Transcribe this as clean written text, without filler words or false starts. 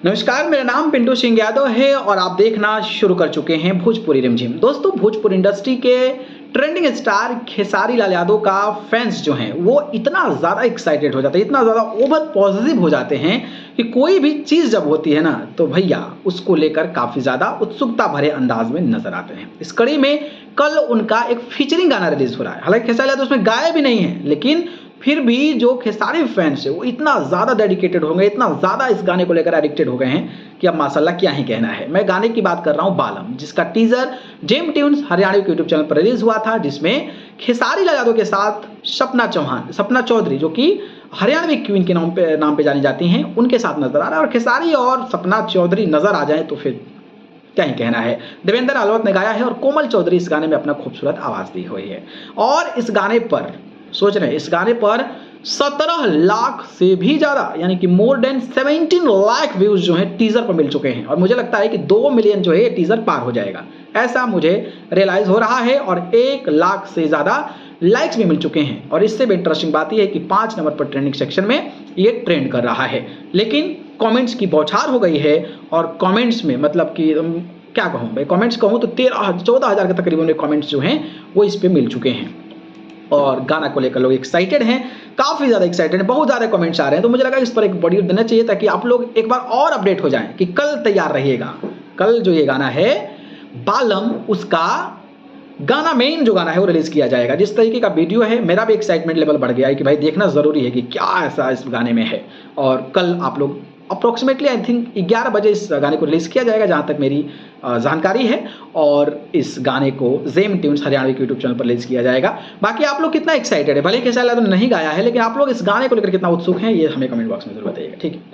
नमस्कार, मेरा नाम पिंटू सिंह यादव है और आप देखना शुरू कर चुके हैं भोजपुरी रिमझिम। दोस्तों, भोजपुरी इंडस्ट्री के ट्रेंडिंग स्टार खेसारी लाल यादव का फैंस जो हैं वो इतना ज़्यादा एक्साइटेड हो जाते हैं, इतना ज़्यादा ओवर पॉजिटिव हो जाते हैं कि कोई भी चीज़ जब होती है ना तो भैया उसको लेकर काफ़ी ज़्यादा उत्सुकता भरे अंदाज में नजर आते हैं। इस कड़ी में कल उनका एक फीचरिंग गाना रिलीज हो रहा है। हालांकि खेसारी यादव उसमें गाए भी नहीं है, लेकिन फिर भी जो खेसारी फैंस है वो इतना ज़्यादा डेडिकेटेड हो गए, इतना ज़्यादा इस गाने को लेकर एडिक्टेड हो गए हैं कि अब माशाल्लाह क्या ही कहना है। मैं गाने की बात कर रहा हूँ बालम, जिसका टीजर जेम ट्यून्स हरियाणा के यूट्यूब चैनल पर रिलीज हुआ था, जिसमें खेसारी लाल यादव के साथ सपना चौधरी जो कि हरियाणवी क्वीन के नाम पे जानी जाती हैं, उनके साथ नजर आ रहा है। और खेसारी और सपना चौधरी नजर आ जाए तो फिर क्या ही कहना है। देवेंद्र अलवत ने गाया है और कोमल चौधरी इस गाने में अपना खूबसूरत आवाज दी हुई है। और इस गाने पर सोच रहे हैं, इस गाने पर 17 लाख से भी ज्यादा यानी कि मोर देन 17 लाख व्यूज जो है टीजर पर मिल चुके हैं। और मुझे लगता है कि 2 मिलियन जो है ये टीजर पार हो जाएगा, ऐसा मुझे रियलाइज हो रहा है। और 1 लाख से ज्यादा लाइक्स भी मिल चुके हैं। और इससे भी इंटरेस्टिंग बात यह है कि 5 नंबर पर ट्रेंडिंग सेक्शन में ये ट्रेंड कर रहा है। लेकिन कमेंट्स की बौछार हो गई है और कमेंट्स में मतलब कि क्या कहूँ भाई, कमेंट्स कहूँ तो 14 हज़ार के तकरीबन कमेंट्स जो हैं वो इस पे मिल चुके हैं। और गाना को लेकर लोग एक्साइटेड हैं, काफ़ी ज़्यादा एक्साइटेड हैं, बहुत ज़्यादा कमेंट्स आ रहे हैं। तो मुझे लगा इस पर एक वीडियो देना चाहिए ताकि आप लोग एक बार और अपडेट हो जाएं कि कल तैयार रहिएगा। कल जो ये गाना है बालम, उसका गाना मेन जो गाना है वो रिलीज किया जाएगा। जिस तरीके का वीडियो है, मेरा भी एक्साइटमेंट लेवल बढ़ गया है कि भाई देखना ज़रूरी है कि क्या ऐसा इस गाने में है। और कल आप लोग अप्रोक्सीमेटली आई थिंक 11 बजे इस गाने को रिलीज़ किया जाएगा, जहाँ तक मेरी जानकारी है। और इस गाने को जेम ट्यून्स हरियाणा के यूट्यूब चैनल पर रिलीज किया जाएगा। बाकी आप लोग कितना एक्साइटेड है, भले खेसारी लाल यादव ने नहीं गाया है, लेकिन आप लोग इस गाने को लेकर कितना उत्सुक हैं ये हमें कमेंट बॉक्स में जरूर बताइएगा। ठीक है।